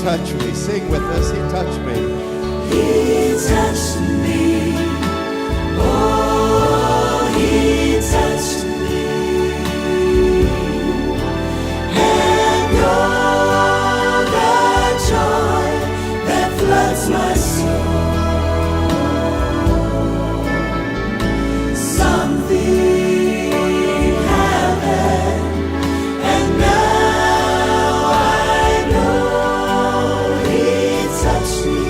touched me. Sing with us, He touched me. He touched me. Oh, He touched me. And all the joy that floods my soul. Something happened, and now I know He touched me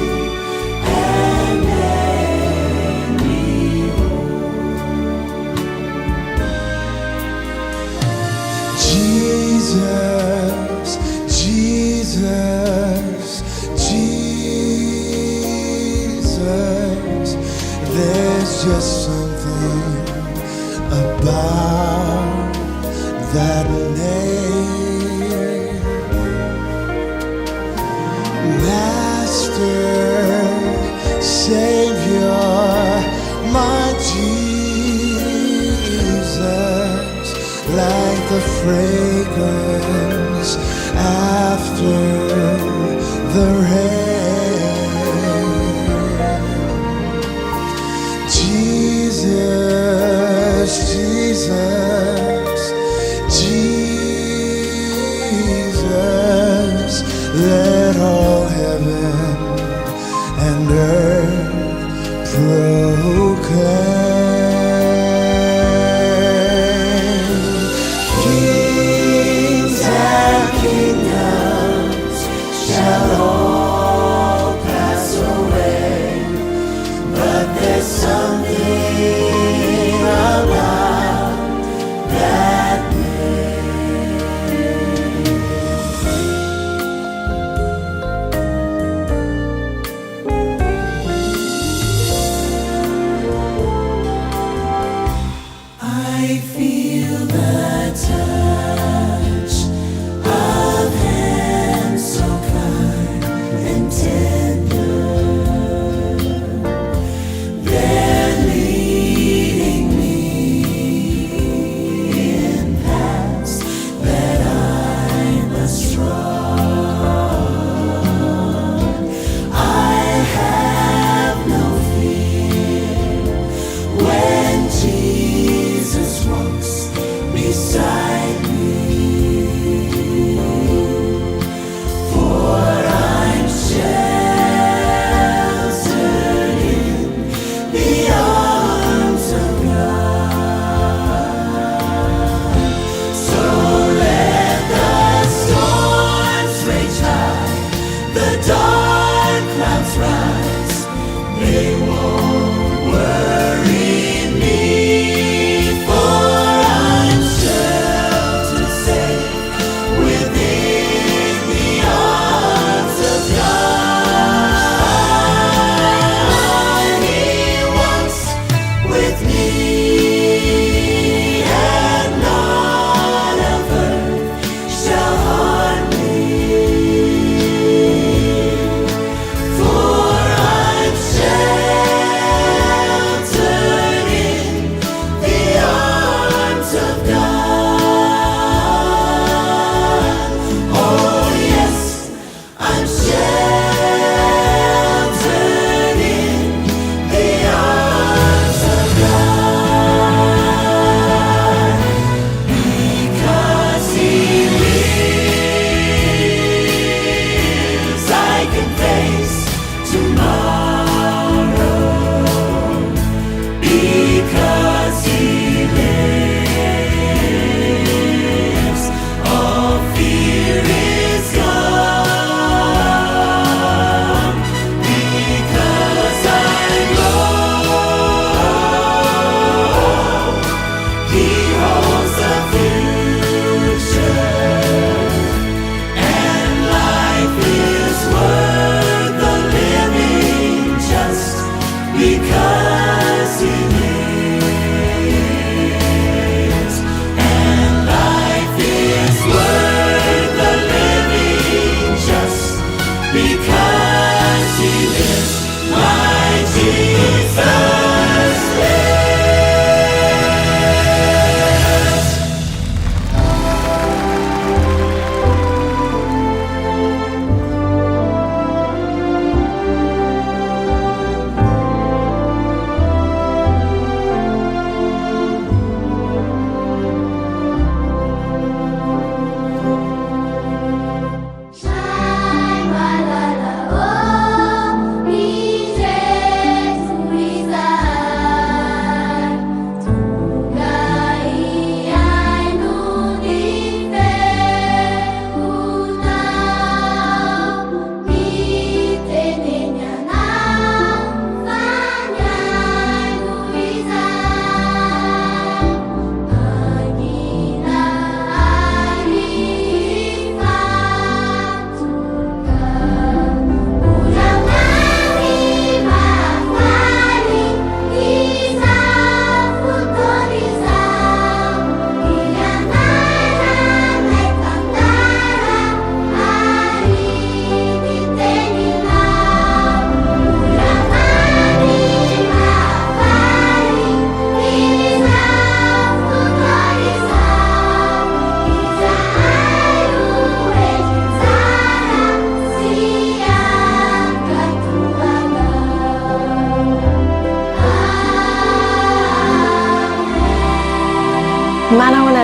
and made me whole. Jesus, Jesus, Jesus, there's just something about that name. Master, Savior, my Jesus, like the fragrance after the rain. Jesus, Jesus, Jesus, let all heaven and earth proclaim. Kings and kingdoms shall all pass away, but there's something about that name.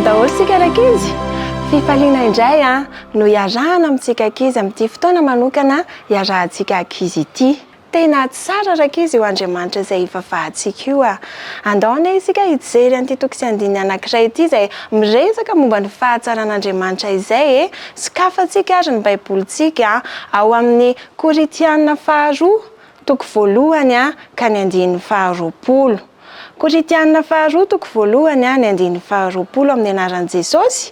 daholo sika rakizy fifaliana indray no iarahana amintsika ankizy amin'ity fotoana manokana iarahantsika ankizy ity. Tena tsara rakizy io Andriamanitra izay ifafahantsika io andaona isika hijery an'ity tokisy andiny anankiray ity izay miresaka momba ny fahatsaran'Andriamanitra izay sokafantsika ary ny baibolitsika ao amin'ny Koritiana 2:1 ka ny 2:20. Koritiana 2:1 ny 2:20 amin'ny anaran'i Jesosy.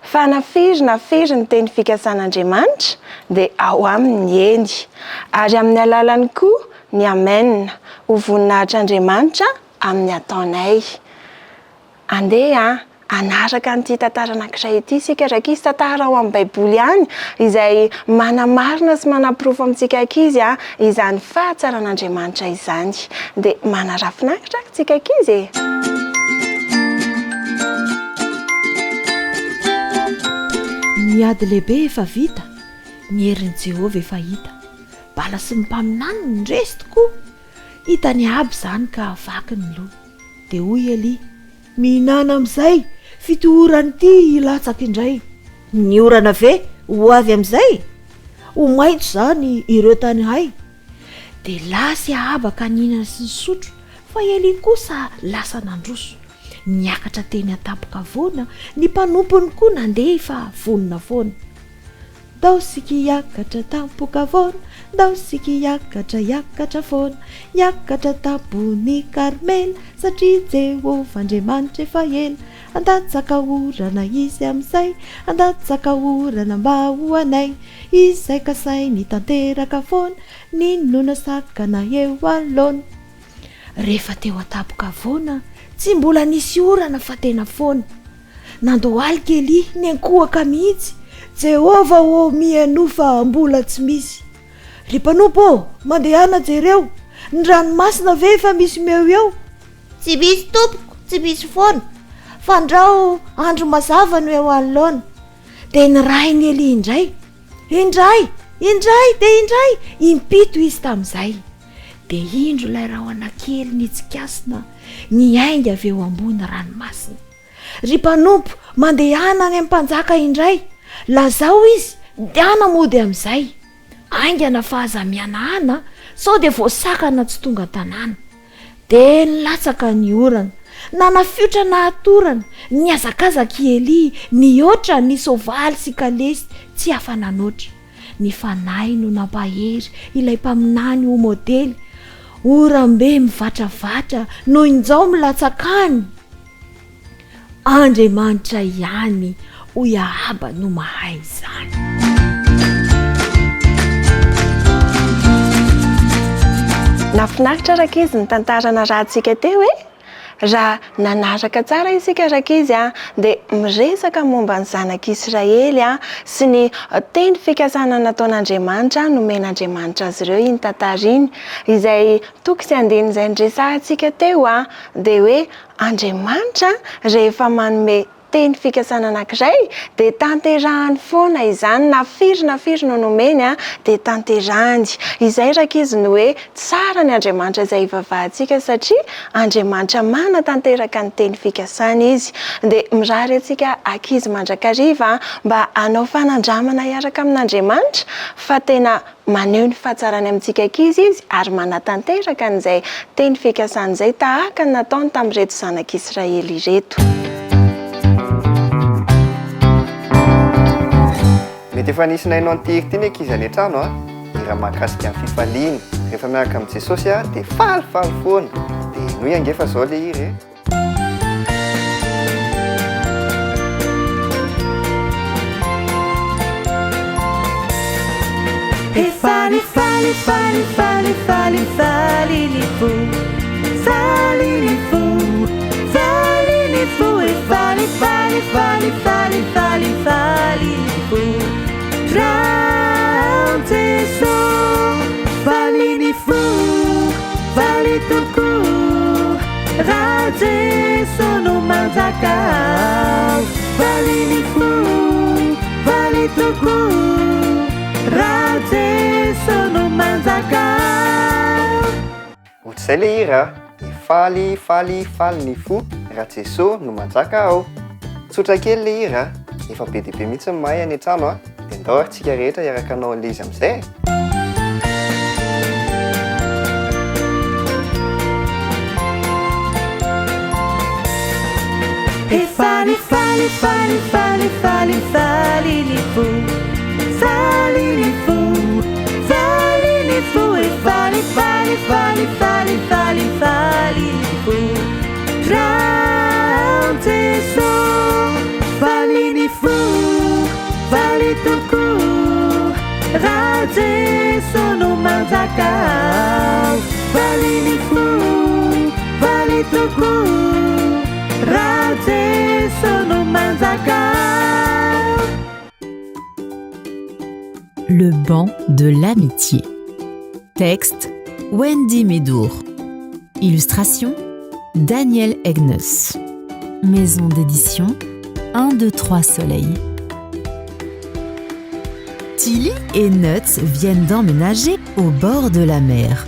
Fa nafiry ny teny fikasan'Andriamanitra dia ao amin'ny eny ary amin'ny alalany koa ny amen ho voninahitr'Andriamanitra amin'ny ataonay. Andeha anaraka an'ity tantara anankiray ity sika rakizy, tantara ao amin'ny baiboly ihany izay manamarina sy manapirofo amintsika ankizy izany fahatsaran'Andriamanitra izany. Dia manarafinahitra tsika ankizy. Ny ady lehibe efa vita, ny herin'i Jehovah efa hita, bala sy ny mpaminany ny resy tokoa, hitany aby zany ka vaky ny loha. Dia hoy Eli, mihinana amin'izay fitoorany ity hilatsaka indray. Ny orana ve ho avy amin'izay? Ho maitso zany ireo tany hay. Dia lasy ahaba ka ninana sy ny sotro, fa Eli kosa lasa nandroso. Niakatra teny atapoka voana, ny mpanompony koa nandeha fa vonona foana. Dao sika hiakatra tampoka voana, dao sika hiakatra foana, hiakatra tampony Karmela, satria Jehovah Andriamanitra efa ela. Andatsaka orana izy amin'izay, andatsaka orana mba ho anay, izay kasainy tanteraka foana, ny nona sakana eo aloana. Rehefa teo atapoka voana, tsy mbola nisy orana fa tena foana. Nandohalika Eli ny ankohaka mihitsy, Jehovah o mianofa mbola tsy misy. Ry mpanompo mandehana jereo, ny ranomasina ve efa misy meo eo? Tsy misy tompoko, tsy misy foana, fa ndrao andro mazava no eo anoloana. Dia nirainy Eli indray, indray dia indray, impito izy tamin'izay. Dia indro ilay rahona kely nitsikasina, ny ainga avy eo ambony ranomasina. Ry mpanompo mandehana any amin'ny mpanjaka indray, lazao izy diana mody amin'izay. Aingana fahazamianahana, sao dia voasakana tsy tonga tanàna. Dia nilatsaka ny orana, nanafiotra nahatorana, ny azakazaka Eli, ny otra, ny soavaly sy kalesy tsy afananoatra. Ny fanahy no nampahery ilay mpaminany ho modely, orambe mivatravatra noho injao milatsakany. Andriamanitra ihany ho Iahaba no mahay izany. Nafinaritra rakizy ny tantarana rahantsika teo raha nanaraka tsara isika rakizy dia miresaka momba ny zanak'Israely sy ny teny fikasana nataon'Andriamanitra nomen'Andriamanitra azy ireo iny tantara iny izay tokisy andiny izay niresahantsika teo dia hoe Andriamanitra rehefa manome teny fikasana anankiray dia tanterahany foana izany, nafiry no nomeny dia tanterahany. Izay rakizy no hoe tsara ny Andriamanitra izay ivavahantsika satria Andriamanitra manatanteraka ny teny fikasana izy. Dia mirary antsika ankizy mandrakariva mba hanao fanandramana hiaraka amin'Andriamanitra fa tena maneho ny fahatsarany amintsika ankizy izy ary manatanteraka an'izay teny fikasana izay tahaka ny nataony tamin'ireto zanak'Israely ireto. Mety efa nisy nainao an'ity ny ankizy any an-trano ira mahakasika amin'ny fifaliana. Rehefa miaraka amin'ny Jesosy dia falifaly foana. Dia noho angefa zao le iry Fali ohatr'izay le hira faly ny fo raha Jesosy no manjaka ao. tsotra kely le hira efa be dia be mihitsy ny mahay any an-trano dia ndao aritsika rehetra iaraka anao an'izy amin'izay. Fali, fali, fali, fali, fali, fali, li fou. Fali, li fou. Fali, li fou. Et fali, fali, fali, fali, fali, fali, li fou. Rante so. Fali, li fou. Fali, tuku. Rante so no manzakau. Fali, li fou. Fali, tuku. Le banc de l'amitié. Texte Wendy Médour. Illustration Daniel Egnes. Maison d'édition 1, 2, 3 Soleil. Tilly et Nuts viennent d'emménager au bord de la mer,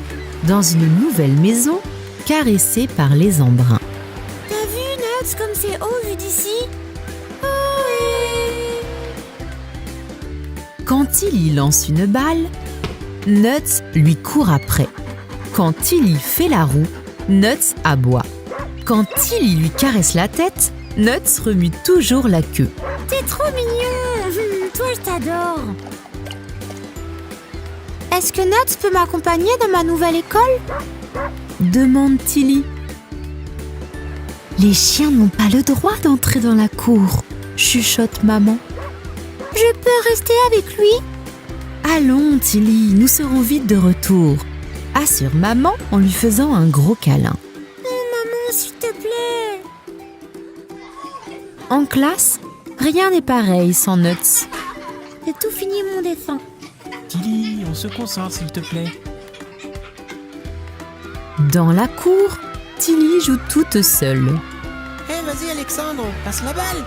dans une nouvelle maison caressée par les embruns. Comme c'est haut vu d'ici. Oh oui. Quand Tilly lance une balle, Nuts lui court après. Quand Tilly fait la roue, Nuts aboie. Quand Tilly lui caresse la tête, Nuts remue toujours la queue. T'es trop mignon. Toi, je t'adore. Est-ce que Nuts peut m'accompagner dans ma nouvelle école? Demande Tilly. Les chiens n'ont pas le droit d'entrer dans la cour, chuchote maman. Je peux rester avec lui? Allons, Tilly, nous serons vite de retour, assure maman en lui faisant un gros câlin. Oh maman, s'il te plaît. En classe, rien n'est pareil sans Nuts. J'ai tout fini mon dessin. Tilly, on se concentre s'il te plaît. Dans la cour, Tilly joue toute seule. Vas-y Alexandre, passe la balle.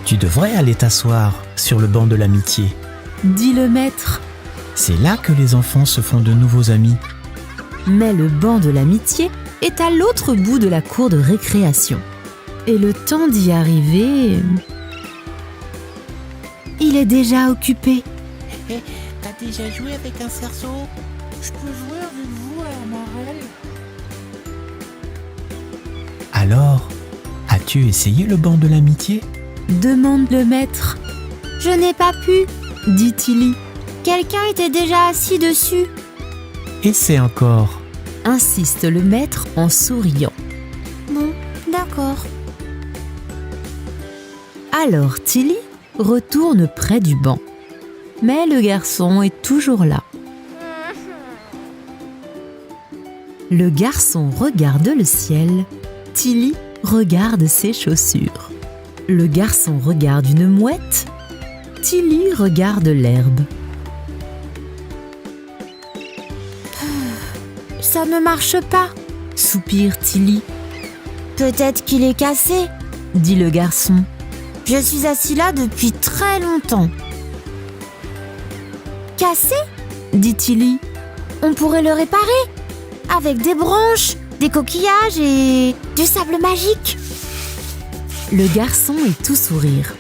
Tu devrais aller t'asseoir sur le banc de l'amitié, dit le maître. C'est là que les enfants se font de nouveaux amis. Mais le banc de l'amitié est à l'autre bout de la cour de récréation. Et le temps d'y arriver, il est déjà occupé. T'as déjà joué avec un cerceau? Je peux jouer avec vous à la marelle? Alors, as-tu essayé le banc de l'amitié? Demande le maître. Je n'ai pas pu, dit Tilly. Quelqu'un était déjà assis dessus. Essaie encore, insiste le maître en souriant. Bon, d'accord. Alors Tilly retourne près du banc. Mais le garçon est toujours là. Le garçon regarde le ciel. Tilly regarde ses chaussures. Le garçon regarde une mouette. Tilly regarde l'herbe. Ça ne marche pas, soupire Tilly. Peut-être qu'il est cassé, dit le garçon. Je suis assis là depuis très longtemps. Cassé? dit Tilly. On pourrait le réparer avec des branches, des coquillages et du sable magique. Le garçon est tout sourire.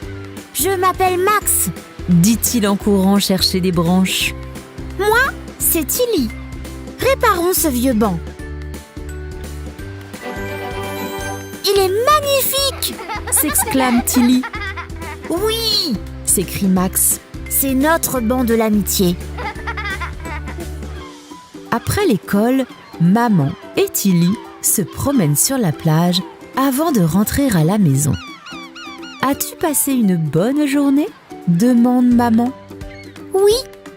Je m'appelle Max, dit-il en courant chercher des branches. Moi, c'est Tilly. Réparons ce vieux banc. Il est magnifique, s'exclame Tilly. Oui, s'écrie Max. C'est notre banc de l'amitié. Après l'école, maman et Tilly se promènent sur la plage avant de rentrer à la maison. As-tu passé une bonne journée? demande maman. Oui,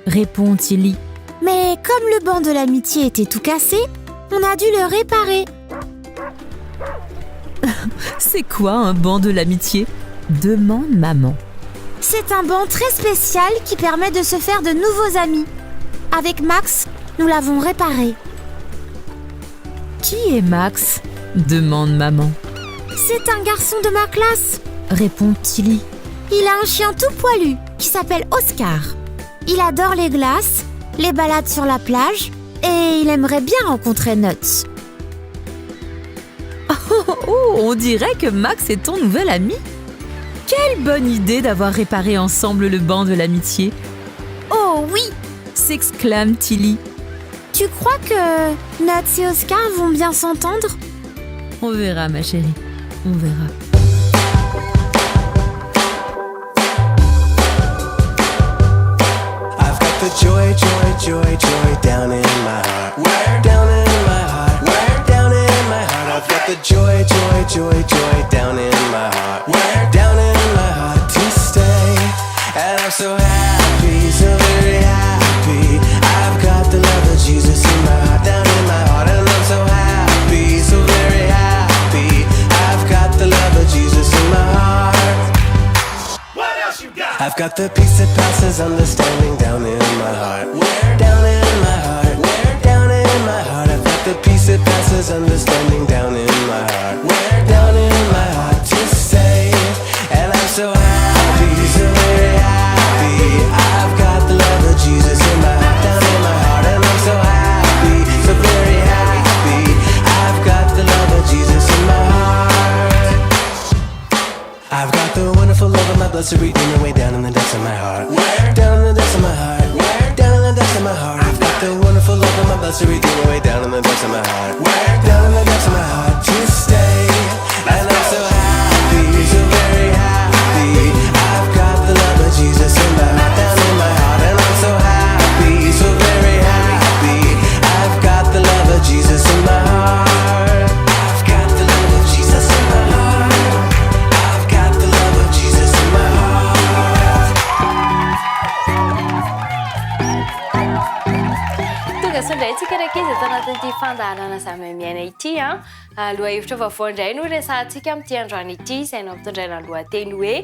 répond Tilly. Mais comme le banc de l'amitié était tout cassé, on a dû le réparer. C'est quoi un banc de l'amitié? demande maman. C'est un banc très spécial qui permet de se faire de nouveaux amis. Avec Max, nous l'avons réparé. Qui est Max? demande maman. C'est un garçon de ma classe, répond Tilly. Il a un chien tout poilu qui s'appelle Oscar. Il adore les glaces, les balades sur la plage et il aimerait bien rencontrer Nuts. Oh, on dirait que Max est ton nouvel ami. Quelle bonne idée d'avoir réparé ensemble le banc de l'amitié. Oh oui! S'exclame Tilly. Tu crois que Nuts et Oscar vont bien s'entendre? On verra, ma chérie, on verra. I've got the joy, joy, joy, joy down in my heart. Where? Down in my heart. Where? Down in my heart. I've got the joy, joy, joy, joy down in my heart. Where? Down in my heart to stay. And I'm so happy, so very happy. I've got the love of Jesus in my heart, down in my heart. And I'm so happy, so very happy. I've got the love of Jesus in my heart. What else you got? I've got the peace that passes understanding down in my heart. Where? Down in my heart. Where? Down in my heart. I've got the peace that passes understanding down in my heart. Where? Down in my heart to stay. And I'm so happy, so very happy. I've got the love of Jesus in my heart, down in my heart. And I'm so happy, so very happy. I've got the love of Jesus in my heart. I've got the wonderful love of my blessed Redeemer way down in the depths of my heart. Where? Down in the depths of my heart. Where? Down in the depths of my heart. I've got the wonderful love of my blessed Redeemer way down in the depths of my heart. Where? Down in the depths of my heart to stay. And I'm so happy, so very happy. I've got the love of Jesus in my heart, down in my heart. And I'm so happy, so very happy. I've got the love of Jesus in my heart. I've got the love of Jesus in my heart. I've got the love of Jesus in my heart. Tonga sondraitsika raha izy atao anatin'ity fandaharana zava-miaina ity aloha hevitra vaovao indray no resahantsika amin'ity androany ity izay no ampitondraina lohateny hoe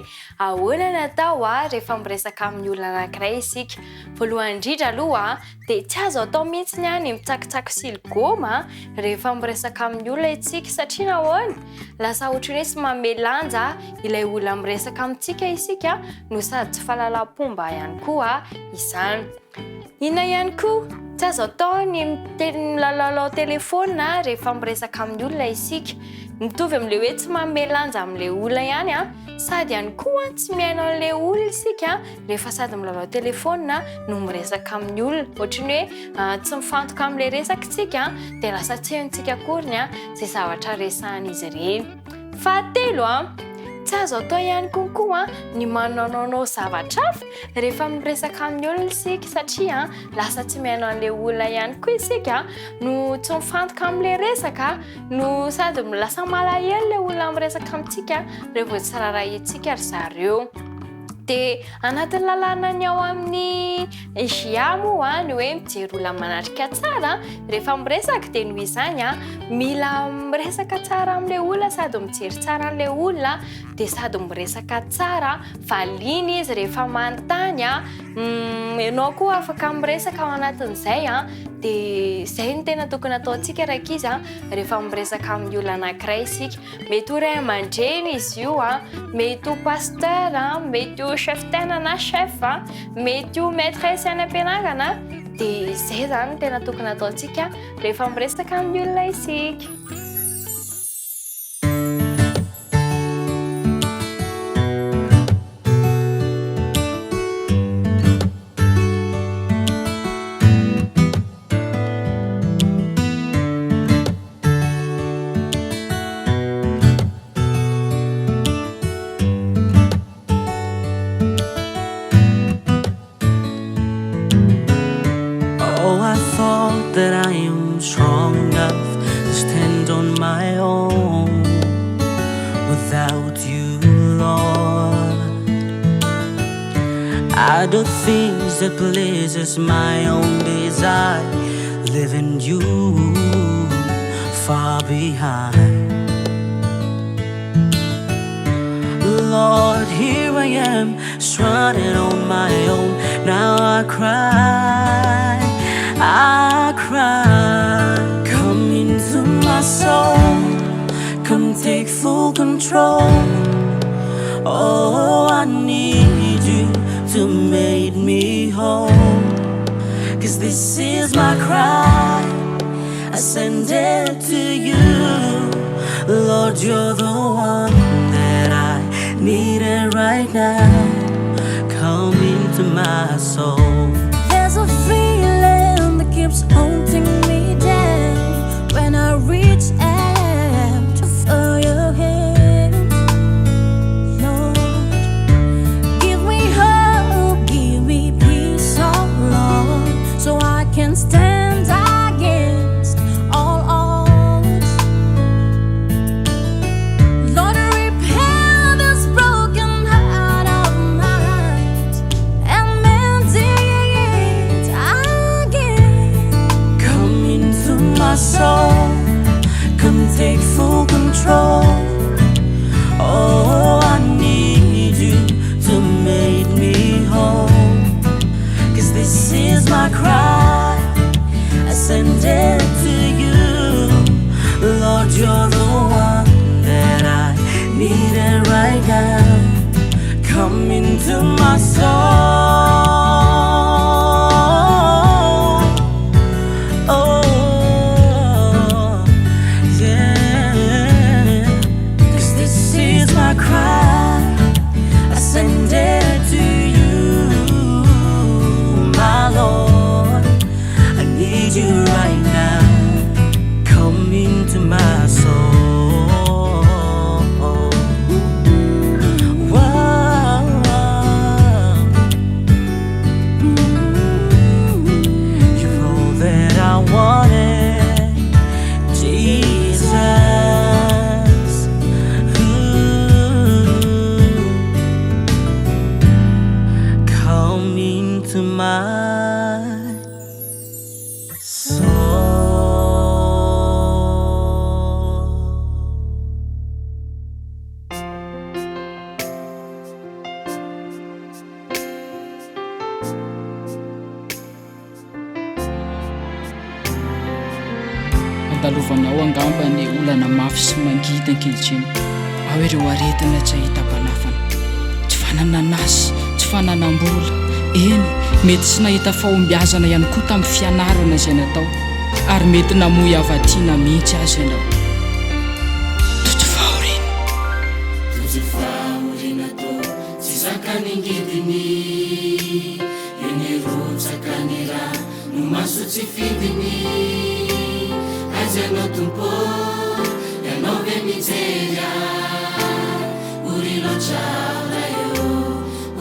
ahoana ny atao rehefa miresaka amin'ny olona anankiray isika. Voalohany indrindra aloha dia tsy azo atao mihitsy ny mitsakitsaky siligoma rehefa miresaka amin'ny olona isika satria nahoana lasa ohatran'ny hoe sy mamelanja ilay olona miresaka amintsika isika no sady tsy fahalalam-pomba ihany koa izany. Inona ihany koa tsy azo atao ny milalao telefona rehefa miresaka amin'ny olona isika. Mitovy amin'ilay hoe tsy mamelanja amin'ilay olona ihany sady ihany koa tsy mihaino an'ilay olona isika rehefa sady milalao telefona no miresaka amin'ny olona. Ohatran'ny hoe tsy mifantoka amin'ilay resakitsika dia lasa tsy haintsika akoriny izay zavatra resahan'izy ireny. Fahatelo tsy azo atao ihany konkoa ny mananaonao zavatra hafa rehefa miresaka amin'ny olona isika satria lasa tsy mihaino an'ilay olona ihany koa isika no tsy mifantoka amin'ilay resaka no sady lasa malahelo ilay olona miresaka amintsika rehefa tsy rarahintsika ry zareo. Dia anatin'ny lalàna ny ao amin'ny GIA moa ny hoe mijery olona manatrika tsara rehefa miresaka dia noho izany mila miresaka tsara amin'ilay olona sady mijery tsara an'ilay olona dia sady miresaka tsara valiana izy rehefa manontany ianao koa afaka miresaka ao anatin'izay dia izay no tena tokony ataontsika raika izy rehefa miresaka amin'ny olona anankiray isika. Mety ho ray aman-dreny izy io mety ho pasteur mety ho chef tena na chef mety ho maîtresse any am-pianarana dia izay zany no tena tokony ataontsika rehefa miresaka amin'ny olona isika. That I am strong enough to stand on my own without you, Lord. I do things that pleases my own desire, leaving you far behind. Lord, here I am, stranded on my own. Now I cry, come into my soul, come take full control. Oh, I need you to make me whole, 'cause this is my cry, I send it to you. Lord, Lord, you're the one that I needed right now. Come into my soul. There's a feeling that keeps haunting me down when I reach out to feel your hand. Lord, give me hope, give me peace, oh Lord, so I can stand against all odds. Lord, repair this broken heart of mine and mend it again. Come into my soul. Come take full control. Oh, I need you to make me whole. 'Cause this is my cry, I send it to you. Lord, you're the one that I needed right now. Come into my soul. Oh, yeah. 'Cause this is my cry, I send it to you, my Lord. I need you right now. Come into my soul. Whoa. You're all that I wanted, Jesus. Ooh. Come into my soul. Andalovanao angamba ny olana mafy sy mangita ankehitriny. Ao ireo aretina tsy ahita mpanafana, tsy fanana nasy, tsy fananam-bola. Eny, mety sy nahita fahombiazana ihany koa tamin'ny fianarana izay natao, ary mety namoy avatiana mihitsy azy ianao. Tojo fahorina to tsy zakany ngidiny, eny rotsakany raha no maso tsy fidiny. Azy ianao tompo, ianao ve mijery, uri loatra io,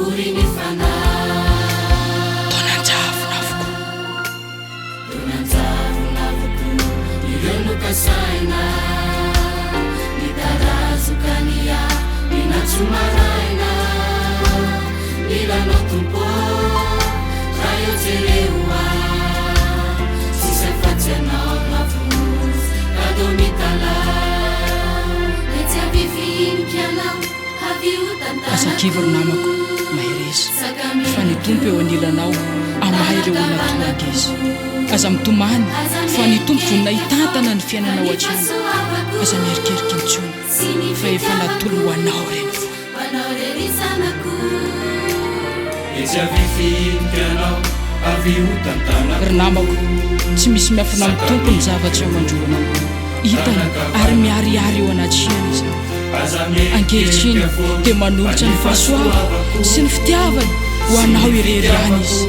uri ny fanahy. Tonanjavonavoko ireo no kasaina, ny tarazokania ny natsomaraina. Milanao tompo, raha eo jereoa, sisy afatsy anao lavozy, kado mitalao. Mety aviviniky anao, havio tantana. Asakivoro namako, mahereza, fa ny tompo eo anilanao amahy ireo olona tonangeza. Aza mitomany fa ny tompo vonina hitantana ny fiainanao hatrany. Aza mierikerika intsony fa efa natolo ho anao reny fa. Ry namako, tsy misy miafina amin'ny tompo ny zavatra eo mandroanao. Hitany ary miariary eo anatrihana izy. Ankehitriny dia manolotra ny fahasoava sy ny fitiavany ho anao ireriany izy.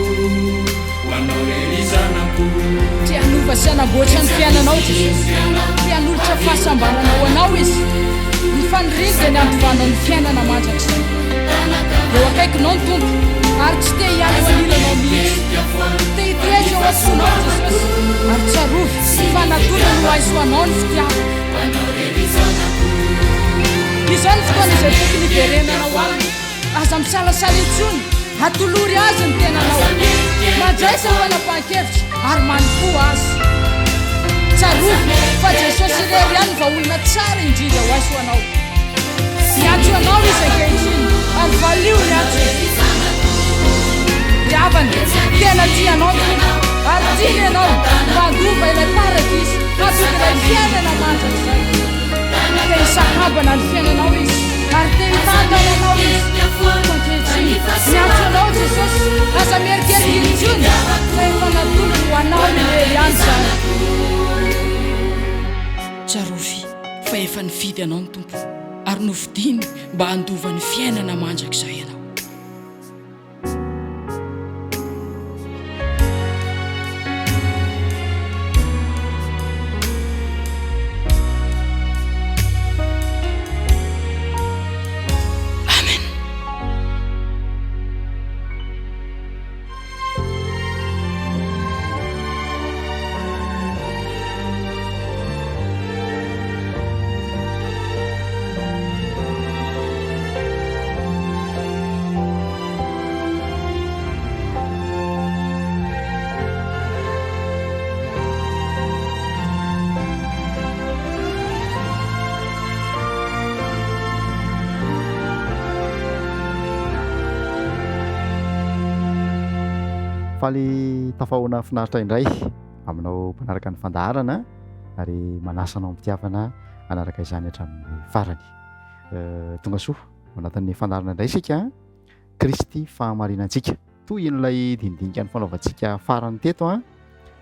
Ty hanova sy hanamboatra ny fiainanao Jesosy, ty hanolotra fahasambaranao anao izy. Ny faniriany dia ny andovanao ny fiainana mandrakizay. Eo akaikinao ny tompo ary tsy te hiala eo anilanao mihitsy. Te hitehitra eo antsoinao Jesosy ary tsarovy fa natolony ho aiso anao ny fitiavana. Izao ny fotoana izay tokony hiverenanao aminy. Aza misalasala intsony, atolory azy ny tenanao. Mandraisa ho anam-pahan-kevitra ary manipo azy. Tsarovy fa Jesosy irery ihany va olona tsara indrindra ho aiso anao. Miantso anao izy ankehitriny ary valio ny antso. Riavany tena tianao ary tiany ianao mandova ilay paradisy hatoky ilay fiainana mandrakizay. Te hisakambana ny fiainanao izy ary te hitantana anao izy. Ankehitriny miantso anao Jesosy, aza mierikerika intsony fa efa natolony ho anao irery ihany zany. Tsarovy fa efa nifidy mety anao ny tompo ary novidiny mba handovan'ny fiainana mandrakizay ianao. faly tafahoana finaritra indray aminao mpanaraka ny fandaharana ary manasanao mpitiavana anaraka izany hatramin'ny farany. Tonga soa anatin'ny fandaharana indray isika Kristy fahamarinantsika toy in'ilay dindinika ny fanaovantsika farany teto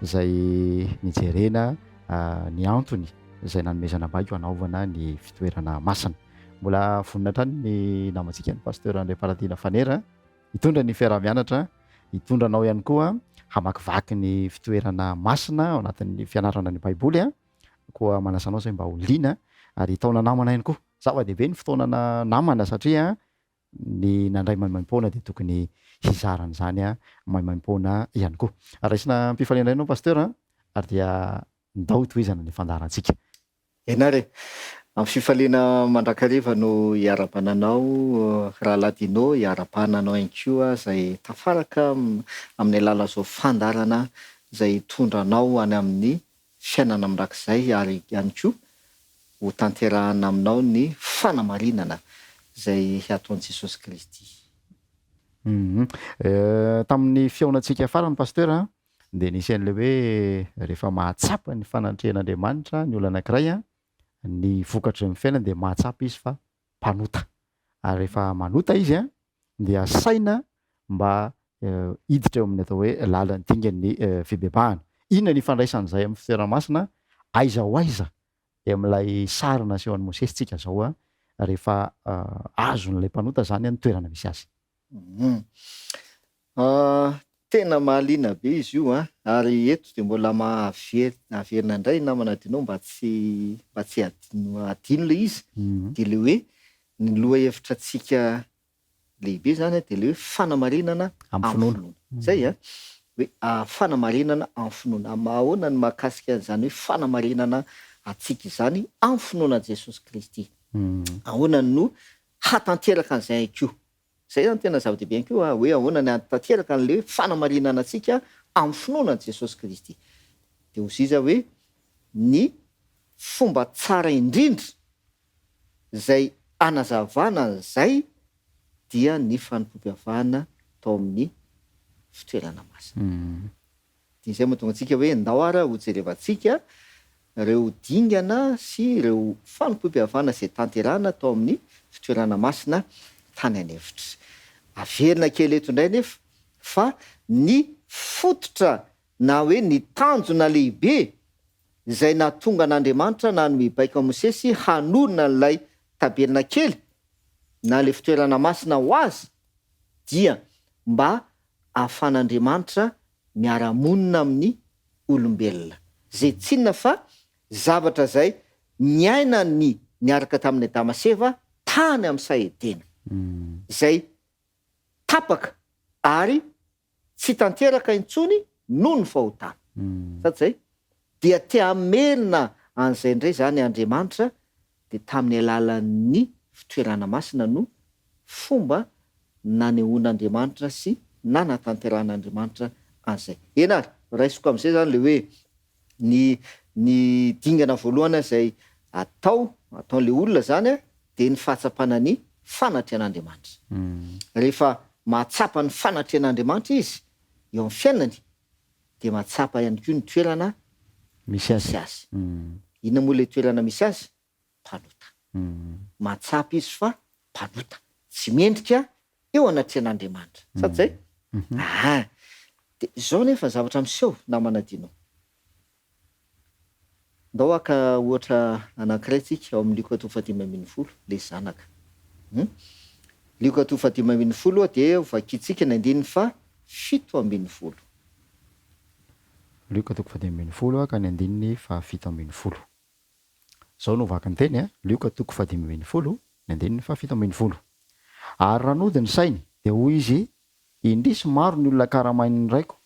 izay nijerena ny antony izay nanomezana baiko anaovana ny fitoerana masina. Mbola vonina hatrany ny namantsika ny pasteur André Paratina Fanera hitondra ny fiarah-mianatra, hitondranao ihany koa hamakivaky ny fitoerana masina ao anatin'ny fianarana ny baiboly koa manasanao zay mba ho liana ary taona namana ihany koa. Zava-dehibe ny fotoanana namana satria ny nandray maimaim-poana dia tokony hizarana izany maimaim-poana ihany koa. Raisina mpifaliana ianao pasteur ary dia ndao tohizana ny fandaharantsika. Enare amin'ny fifaliana mandrakariva no hiara-bananao raha ladino hiara-bananao ainkoa zay tafaraka amin'ny alala zao fandarana zay tondranao any amin'ny fiainana mirakizay ary ihany koa ho tanterahana aminao ny fanamarinana zay ataon'i Jesosy Kristy. Tamin'ny fiaonantsika farany pasteur dia nisy an'ilay hoe rehefa mahatsapa ny fanatrehan'Andriamanitra ny olona anankiray ny vokatra amin'ny fiainana dia mahatsapa izy fa mpanota. Ary rehefa manota izy dia saina mba hiditra eo amin'ny atao hoe lalany dingan'ny fibebahana. Inona ny ifandraisan'izay amin'ny fitoerana-masina? Aiza ho aiza amin'ilay sarina asehoan'i Mosesy tsika zao rehefa azon'ilay mpanota zany ny toerana misy azy. Tena mahaliana be izy io ary eto dia mbola mahaverina indray namana dinao mba tsy adino le izy dia le hoe ny loha hevitra tsika lehibe zany dia le hoe fanamarinana amin'ny finoana. Zay hoe fanamarinana amin'ny finoana. Ahoana ny mahakasika an'izany hoe fanamarinana atsika izany amin'ny finoana Jesosy Kristy? Ahoana no hatanteraka an'izay koa? Zay zany tena zava-dehibe koa hoe ahoana ny hatanteraka an'le fanamarinana atsika amin'ny finoana Jesosy Kristy. Dia ho ziza hoe ny fomba tsara indrindra zay anazavana an'izay dia ny fanompoam-pihavana tao amin'ny fitoerana masina. Dia izay mahatonga antsika hoe ndao ara ho jerevantsika ireo dingana sy ireo fanompoam-pihavana izay tanterahana tao amin'ny fitoerana masina tany an'efitra. Averina kely eto indray nefa fa ny fototra na hoe ny tanjona lehibe izay nahatonga an'Andriamanitra na ny mibaiko Mosesy hanonona n'ilay taberna kely na le fitoerana masina ho azy dia mba ahafahan'Andriamanitra miara-monina amin'ny olombelona. Zay tsinona fa zavatra zay niaina ny niaraka tamin'ny Adama sy Eva tany amin'ny Saedena. Zay tapaka ary tsy tanteraka intsony noho ny fahotana. Sady zay dia te hamelona an'izay indray zany Andriamanitra dia tamin'ny alalan'ny fitoerana masina no fomba nanehoan'Andriamanitra sy nanatanteran'Andriamanitra an'izay. Enary raisiko amin'izay zany le hoe ny dingana voalohany izay ataon'le olona zany dia ny fahatsapana ny fanatrehan'Andriamanitra. Rehefa mahatsapa ny fanatrehan'Andriamanitra izy eo amin'ny fiainany dia mahatsapa ihany koa ny toerana misy azy. Inona moa ilay toerana misy azy? Mpanota. Mahatsapa izy fa mpanota. Tsy mendrika eo anatrehan'Andriamanitra. Sady zay? Dia izao nefa zavatra miseho namana dinao. ndao aka ohatra anankiray tsika ao amin'ny 15 le zanaka. Liko 15 dia vakitsika ny 17. Liko 15 ka ny 17. Zao no vaky ny teny a. Liko 15 ny 17. Ary raha nody ny sainy dia hoy izy indrisy maro ny olona karamain'ny raiko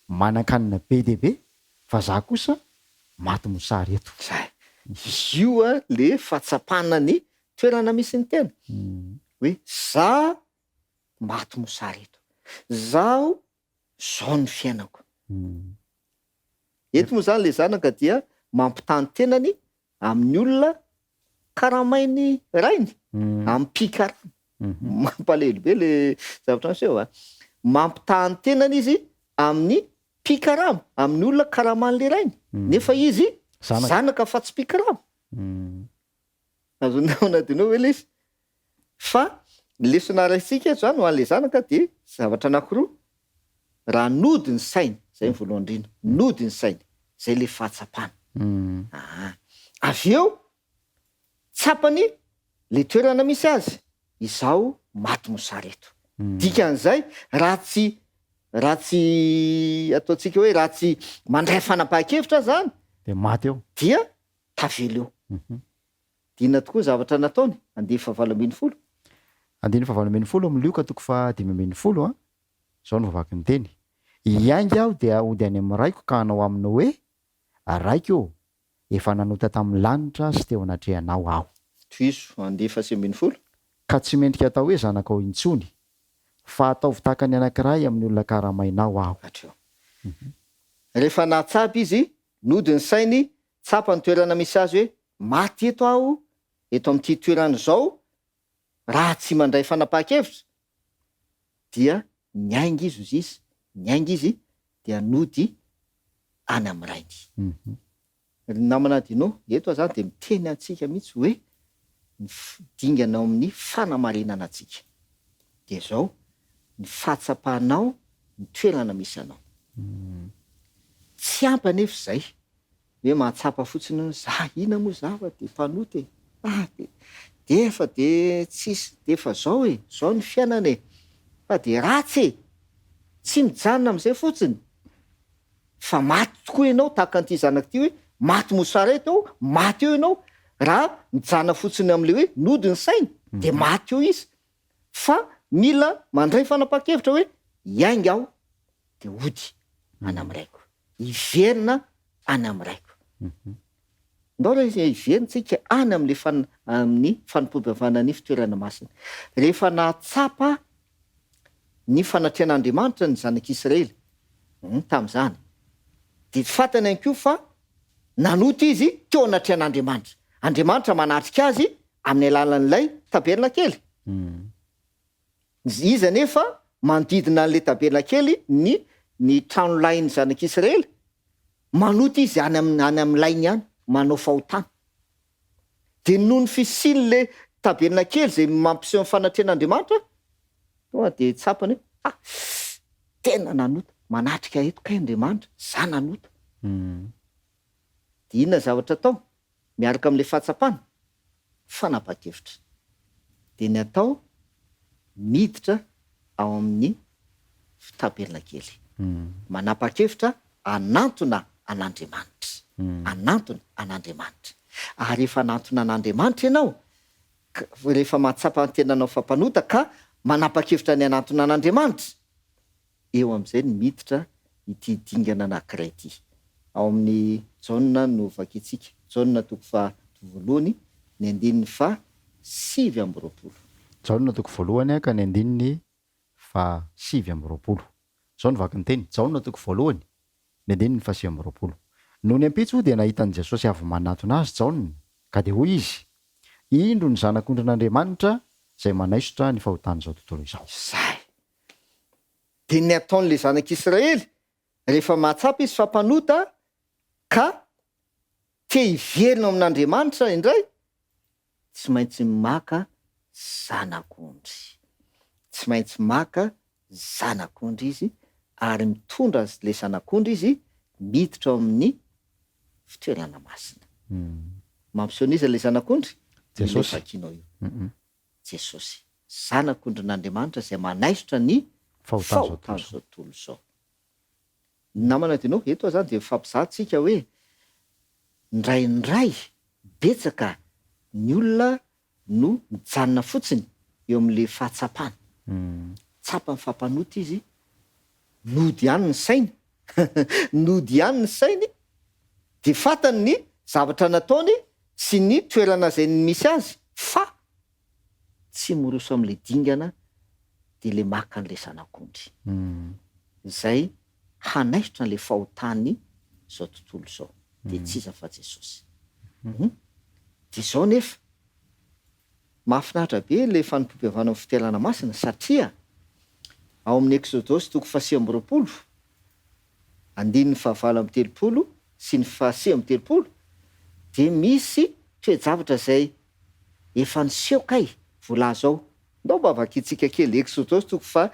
manankanina be dia be fa za kosa maty mosary eto. Io a le fahatsapana ny toerana misy ny tena hoe za maty mosary eto, zaho zao ny fiainako. Eto moa zany le zanaka dia mampitany tenany amin'ny olona karamainy rainy, amin'ny pikarana. Mampalahelo be le zavatra miseho a. Mampitany tenany izy amin'ny pikarama, amin'ny olona karaman'le rainy. Nefa izy zanaka fa tsy pikarama. Azonao dinao hoe le izy. Fa lesona raisika eto zany ho an'le zanaka dia zavatra anankiroa. Raha nody ny sainy, zay ny voalohany indrindra, nody ny sainy, zay le fahatsapana. Avy eo tsapany le toerana misy azy, izao maty mosary eto. Dikan'izay raha tsy ataontsika hoe raha tsy mandray fanapahan-kevitra zany dia maty eo, dia tavela eo. Dina tokoa zavatra nataony. 17. 17 amin'ny Lioka 15. Zao no vavaky ny teny. Iainga aho dia ody any amin'ny raiko ka hanao aminy hoe raiko efa nanota tamin'ny lanitra sy teo anatrehanao aho. Toiso 17. Ka tsy mendrika atao hoe zanakao intsony fa ataovy takany anankiray amin'ny olona karamainao aho. Rehefa natsapa izy, nody ny sainy, tsapa ny toerana misy azy hoe maty eto aho, eto amin'ity toerana zao, raha tsy mandray fanapahan-kevitra dia niainga izy ozy izy, niainga izy dia nody any amin'ny rainy. Namana dinao eto zany dia miteny antsika mihitsy hoe dingana ao amin'ny fanamarinana antsika. Dia zao ny fahatsapanao ny toerana misy anao. Tsy ampanefa izay hoe mahatsapa fotsiny za ina moa zava dia mpanoty de efa de tsisy de efa zao zao ny fiainana fa de ratsy tsy mijanona amin'izay fotsiny fa maty tokoa ianao tahaka an'ity zanaka ity hoe maty mosary eto, maty eo ianao. Raha mijana fotsiny amin'le hoe nody ny sainy de maty eo izy, fa mila mandray fanapahan-kevitra hoe iainga aho de ody any amin'ny raiko, iverina any amin'ny raiko. Ndao raha iverintsika any amin'le amin'ny fanompoam-bavahana ny fitoerana masina. Rehefa natsapa ny fanatrehan'Andriamanitra ny zanak'Israely tamin'izany de fantany ihany koa fa nanota izy teo anatrehan'Andriamanitra. Andriamanitra manatrika azy amin'ny alalan'ilay tabernakely. Izy nefa manodidina an'le tabernakely ny trano lainy zanak'Israely, manota izy any amin'ny lainy ihany, manao fahotana. De noho ny fisian'le tabernakely zay mampiseho ny fanatrehan'Andriamanitra, tonga de tsapany hoe tena nanota, manatrika eto kay Andriamanitra, za nanota. De inona zavatra atao miaraka amin'le fahatsapana? Fanapahan-kevitra. De ny atao miditra ao amin'ny tabernakely. Manapa-kevitra anantona an'Andriamanitra. Anantona an'Andriamanitra. Ary rehefa anantona an'Andriamanitra ianao, rehefa mahatsapa ny tenanao fampanota ka manapa-kevitra ny anantona an'Andriamanitra, eo amin'izay ny miditra ity dingana anankiray ity. Ao amin'ny jauna no vakitsika. Jauna 2 ny 7:20. Jauna 2 ka ny 7:20. Zao no vaky ny teny. Jauna 2 ny 7:20. Noho ny ampitso dia nahitan'i Jesosy avy manatona azy Jauna, ka dia hoy izy, indro ny zanak'ondrin'Andriamanitra izay manaisotra ny fahotany izao tontolo izao. Zay. De ny ataon'le zanak'Israely rehefa mahatsapa izy fampanota ka te hiverina amin'Andriamanitra indray, tsy maintsy maka zanak'ondry. Tsy maintsy maka zanak'ondry izy ary mitondra le zanak'ondry izy miditra ao amin'ny fitoerana masina. mampiseho izy le zanak'ondry Jesosy. vakinao io Jesosy zanak'ondrin'Andriamanitra izay manaisotra ny fahotany zao tontolo zao. Namana dinao eto zany de fampizahantsika hoe ndraindray betsaka ny olona no mijanona fotsiny eo amin'le fahatsapana. Tsapa ny fampanota izy, nody ihany ny sainy nody ihany ny sainy de fatany ny zavatra nataony sy ny toerana zay misy azy fa tsy moroso am'le dingana de le maka an'le zanak'ondry zay hanaisotra an'le fahotany zao tontolo zao de tsy iza fa Jesosy. De zao nefa mahafinaritra be le fanompoam-pihavana amin'ny fitelana masina satria ao amin'ny Exodosy 19 andininy 7 sy ny 8 de misy toe-javatra zay efa niseho kay volaza ao. Ndao mba vakitsika kely Exodosy 7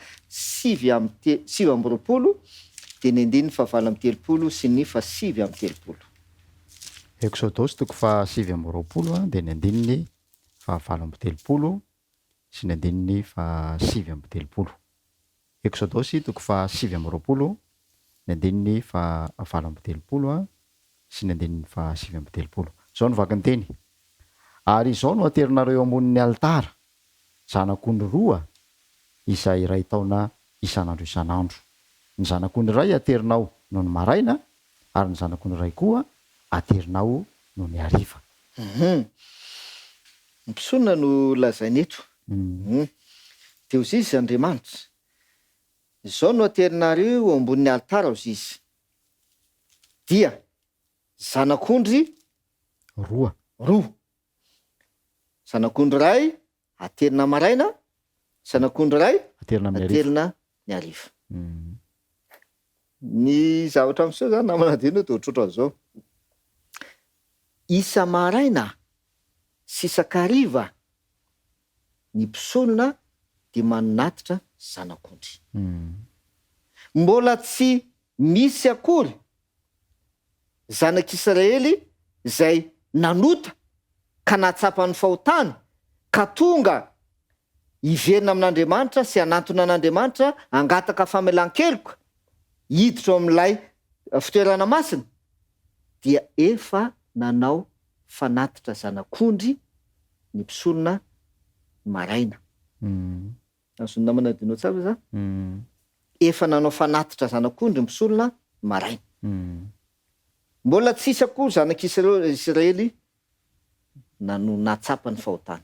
de ny andininy 7 sy ny 8. Exodosy 7 de ny andininy 7 sy ny andininy 7. Exodosy 7 ny andininy 7 sy ny andininy 7. Zao no vakiny teny. Ary izao no aterinareo ambonin'ny altara zanak'ondry roa izay iray taona isan'andro isan'andro. Ny zanak'ondry iray aterinao no ny maraina ary ny zanak'ondry iray koa aterinao no ny hariva. Mpisonina no lazainy eto. De ozy izy Andriamanitra zao no aterinareo ambonin'ny altara ozy izy dia zanak'ondry roa zanak'ondry ray aterina maraina, zanak'ondry ray aterina ny hariva. Ny zavatra am'seo zany namana dino de ohatrotra zao isa maraina sy isakariva ny mpisonina de manatitra zanak'ondry. Mbola tsy misy akory zanak'Israely zay nanota ka natsapany fahotany ka tonga iverina amin'Andriamanitra sy anatona an'Andriamanitra angataka famelan-keloka hiditra ao amin'ilay fitoerana masina dia efa nanao fanatitra zanak'ondry ny mpisonina maraina. Azony namana dinao tsara za efa nanao fanatitra zanak'ondry mpisonina maraina. Mbola tsisy akory zanak'Israely natsapa ny fahotany.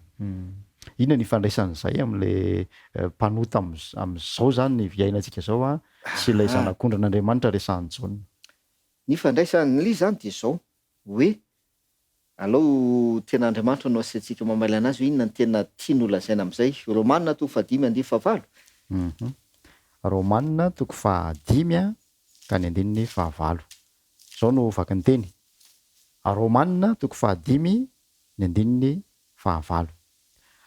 Inona ny ifandraisan'izay am'le mpanota am'izao zany ny fiainantsika zao sy ilay zanak'ondry n'Andriamanitra resahan'ny Jaona? Ny ifandraisan'ly zany de zao hoe alao tena Andriamanitra no asiantsika mamaila anazy hoe inona ny tena tiany olazaina am'izay. Romanina 5:5. Romanina 5 ka ny andininy 9. Zao no vakiny teny. Romanina 5 ny andininy 9.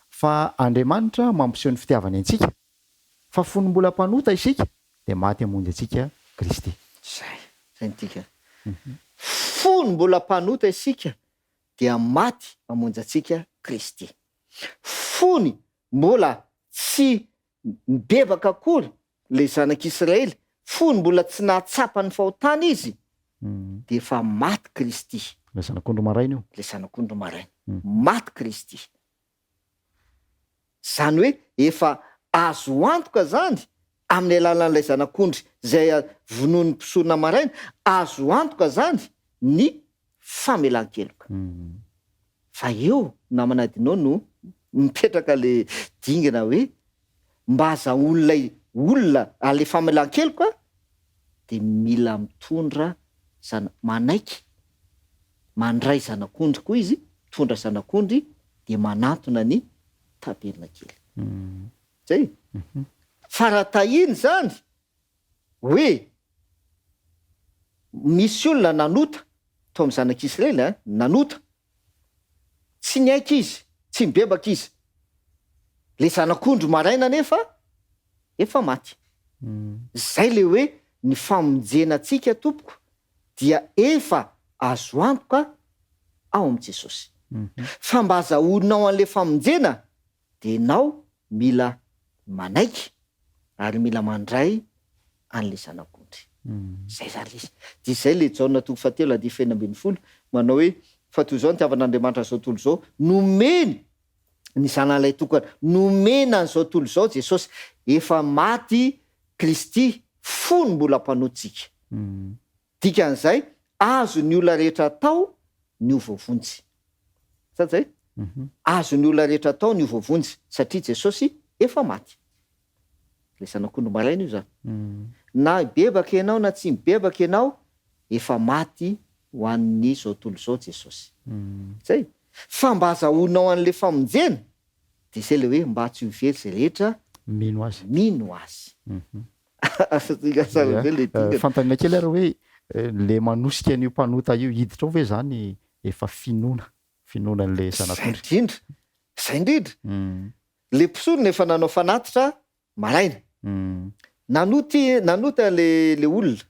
Fa Andriamanitra mampiseho ny fitiavany antsika fa fony mbola mpanota isika de maty hamonjy antsika Kristy. Zay nytika. Fony mbola mpanota isika dia maty hamonjy antsika Kristy. Fony mbola tsy mibebaka akory le zanak'Israely, fony mbola tsy nahatsapa ny fahotany izy de efa maty Kristy. Le zanak'ondry maraina io. Le zanak'ondry maraina maty Kristy. Zany hoe efa azo antoka zany amin'ny alalan'ilay zanak'ondry zay vonoan'ny mpisonina maraina, azo antoka zany ny famelan-keloka. Fa eo namana dinao no mipetraka le dingana hoe mba azahoan'ilay olona ale famelan-keloka de mila mitondra manaiky mandray zanak'ondry koa izy, mitondra zanak'ondry de manatona ny tabelina kely. Zay. Faratahiny zany hoe misy olona nanota tao amin'ny zanak'Israely nanota tsy niaika izy, tsy mibebaka izy. Le zanak'ondry maraina nefa efa maty. Zay le hoe ny famonjenatsika tompoko dia efa azo antoka ao am' Jesosy. Fa mba azahorinao an'le famonjena de ianao mila manaiky ary mila mandray an'le zanak'ondry. Zay zany izy. De zay le Jaona 7:20 manao hoe fa toy izao nitiavan'Andriamanitra zao tontolo zao nomeny ny zanan'ilay tokana nomena an'izao tontolo izao Jesosy efa maty Kristy fony mbola mpanotsika. Dikan'izay azo ny olona rehetra atao ny ovovonjy. Zay azo ny olona rehetra atao ny ovovonjy satria Jesosy efa maty. Le zanak'ondry maraina io zany. Na bebaka ianao na tsy mibebaka ianao efa maty ho an'ny zao tontolo zao Jesosy. Zay. Fa mba azahoinao an'le famonjena de zay le hoe mba tsy ho very zay rehetra mino azy. Mino azy. Fantanina kely ary hoe le manosika an'io mpanota io hiditra ao ve zany efa finonan'le zanak'ondry. Zay indrindra. Le mpisorona efa nanao fanatitra maraina. Nanota le olona.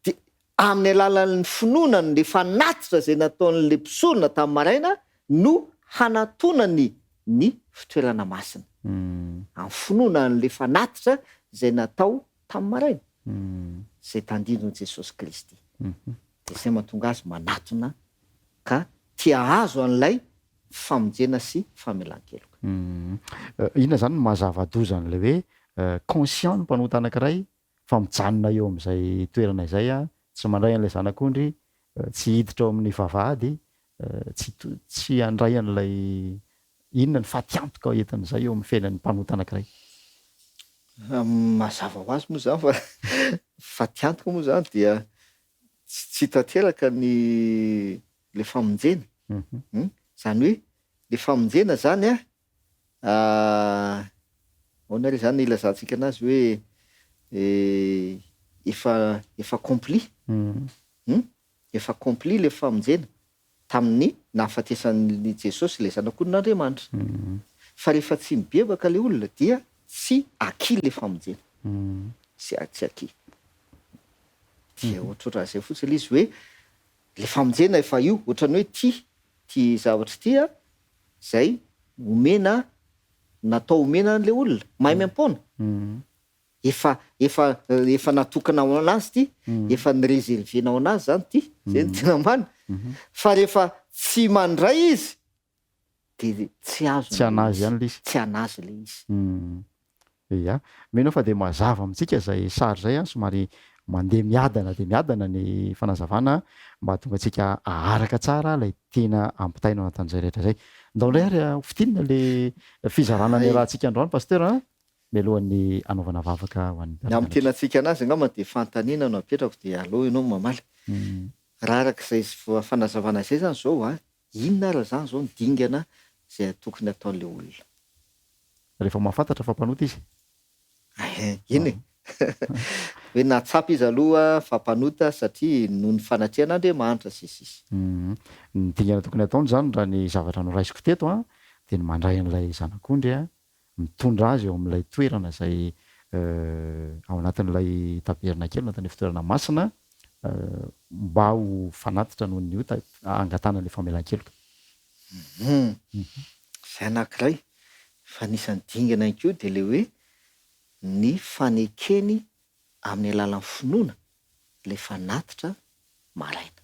De amin'ny alalan'ny finonany le fanatitra zay nataon'le mpisorona tamin'ny maraina no hanatonany ny fitoerana masina. Amin'ny finonan'le fanatitra zay natao tamin'ny maraina. Zay tandidon'i Jesosy Kristy. De zay mahatonga azy manatona ka tia azo an'ilay famonjena sy famelan-keloka. Inona zany no mazava-doza an'le hoe conscient ny mpanota anankiray fa mijanona eo amin'izay toerana izay tsy mandray an'ilay zanak'ondry, tsy hiditra ao amin'ny vavahady, tsy handray an'ilay inona ny fatiantoka entin'izay eo amin'ny fiainan'ny mpanota anankiray. Mazava ho azy moa zany fa tiantoka moa zany dia tsy tanteraka le famonjena. Zany hoe le famonjena zany ahoana re zany ilazantsika anazy hoe efa accompli. Efa accompli le famonjena tamin'ny nahafatesan'ny Jesosy le zanak'ondrin'Andriamanitra. Fa rehefa tsy mibebaka le olona dia tsy aki le famonjena. Tsy aki. Dia ohatrohatran'izay fotsiny ilay izy hoe le famonjena efa io ohatran'ny hoe ty zavatra ty zay omena natao omena an'le olona mahay miampona. Efa natokana ho anazy ty, efa nireservenao anazy zany ty, zay ny tena marina. Fa rehefa tsy mandray izy de tsy azo. Tsy anazy ihany le izy. Tsy anazy le izy. Ia, mino fa de mazava amintsika zay sary zay somary mandeha miadana de miadana ny fanazavana mba tonga antsika aharaka tsara lay tena ampitaina ao anatin'izay rehetra zay. Ndaondray ary fitinina le fizarana ny rahantsika androany pasteur mialohan'ny anaovana vavaka ho an'ny amin'ny tena antsika anazy angamba de fantaniana no apetrako de aleo ianao mamaly. Raha arak'izay fanazavana izay zany zao inona raha zany zao ny dingana zay tokony ataon'le olona. Rehefa mahafantatra fa mpanota izy. Iny hoe natsapy izy aloha fa mpanota satria noho ny fanatrehan'Andriamanitra sisy. Ny dingana tokony ataony zany raha ny zavatra noraisiko teto de ny mandray an'ilay zanak'ondry mitondra azy eo amin'ilay toerana zay ao anatin'ilay taberna kely anatin'ilay fitoerana masina mba ho fanatitra noho ny angatana le famelan-keloka. Zay anankiray fa nisan'ny dingana ihany de le hoe ny fanekeny amin'ny alalan'ny finoana le fanatitra maraina.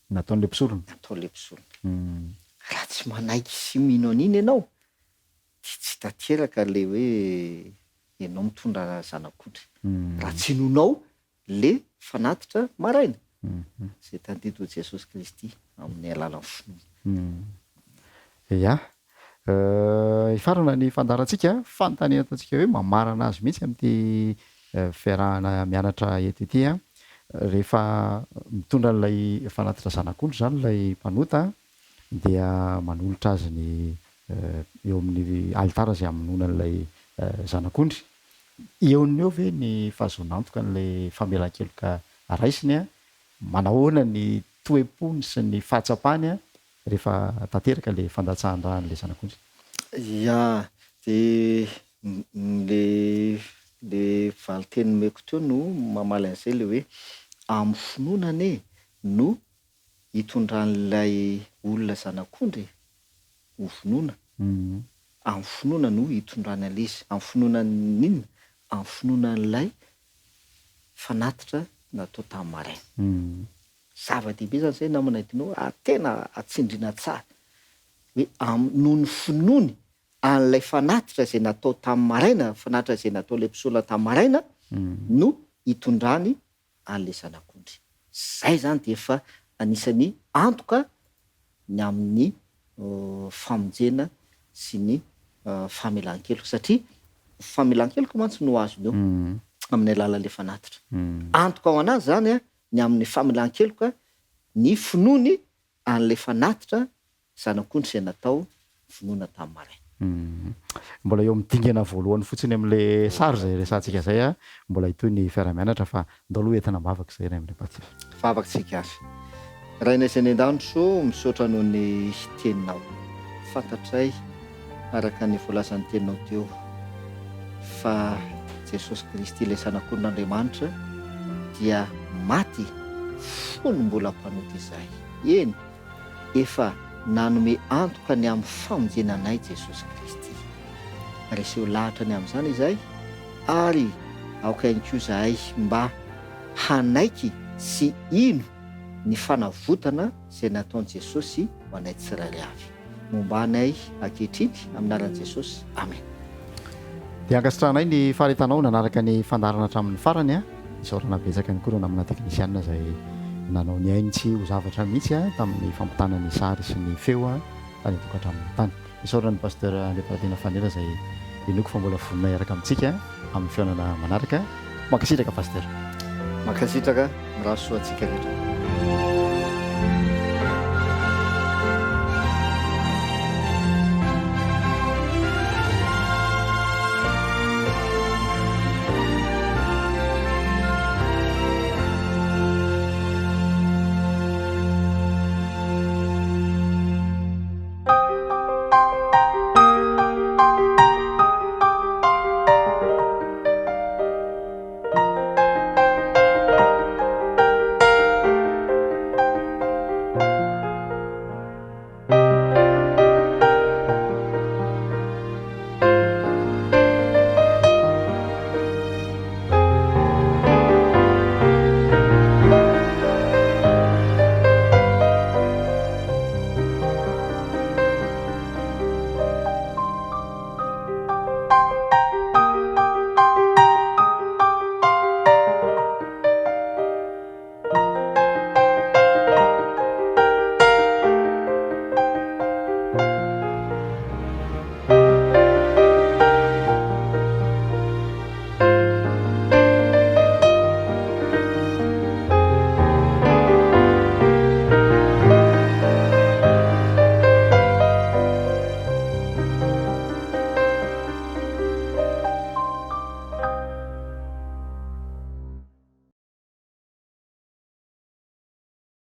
Nataon'le mpisorona. Nataon'le mpisorona. Raha tsy manaiky sy mino an'iny ianao tsy tanteraka le hoe ianao mitondra zanak'ondry. Raha tsy nonao le fanatitra maraina. Zay tandidon'i Jesosy Kristy amin'ny alalan'ny finoana. Ia. Ifarana ny fandarantsika fanontaniana ataontsika hoe mamarana azy mihitsy amin'ity fiarahana mianatra eto ity rehefa mitondra an'ilay fanatitra zanak'ondry zany ilay mpanota dia manolotra azy ny eo amin'ny alitara zay amonoana an'ilay zanak'ondry. Eony eo ve ny fahazonantoka an'ilay famelan-keloka raisiny manahoana ny toepony sy ny fahatsapany rehefa tanteraka le fandatsahan-drahan'le zanak'ondry. Ya, de le valiteny meko teo no mamaly an'izay le hoe amin'ny finoana ane no hitondran'ilay olona zanak'ondry ho finoana amin'ny finoana no hitondrany an'ilay izy amin'ny finoana n'inona amin'ny finoanan'ilay fanatitra natao tamin'ny maraina zava-dehibe zany zay namana dinao tena atsindriana tsara hoe noho ny finoany an'ilay fanatitra zay natao tamin'ny maraina fanatitra zay natao ilay mpisaola tamin'ny maraina no hitondrany an'ilay zanak'ondry. Zay zany de efa anisany antoka ny amin'ny famonjena sy ny famelan-keloka satria famelan-keloka mantsy no azony eo amin'ny alalan'ilay fanatitra. Antoka ao anazy zany ny amin'ny famelan-keloka ny finoany an'ilay fanatitra zanak'ondry zay natao finoana tamin'ny maraina. Mbola eo midingana voalohany fotsiny amin'le sary zay resantsika zay mbola hitoy ny fiara-mianatra fa ndao aloha entina mavaka zay ray amin'le vavakantsika avy raha inay zay ny an-danitro misaotra noho ny teninao fantatray araka ny voalazan'ny teninao teo fa Jesosy Kristy ilay zanak'ondrin'Andriamanitra dia maty fony mbola mpanoty izay eny efa nanome antoka ny amin'ny famonjenanay Jesosy Kristy reseo lahatra ny amin'izany izay ary aoka ihany koa zahay mba hanaiky sy ino ny fanavotana zay nataon'i Jesosy ho anay tsirairay avy momba anay ankehitriny amin'ny anaran'i Jesosy amen. Dia ankasitranay ny faharetanao nanaraka ny fandarana hatramin'ny farany isaorana betsaka ny koa namina teknisianina zay nanao ny ainy-tsy ho zavatra mihitsy tamin'ny fampitana ny sary sy ny feo tany tokantramin'ny tany. Isaorana ny pasteur Leopoldina Fanera zay inoko fa mbola voninay araka amintsika amin'ny fiaonana manaraka. Mankasitraka pasteur. Mankasitraka raha soa antsika rehetra.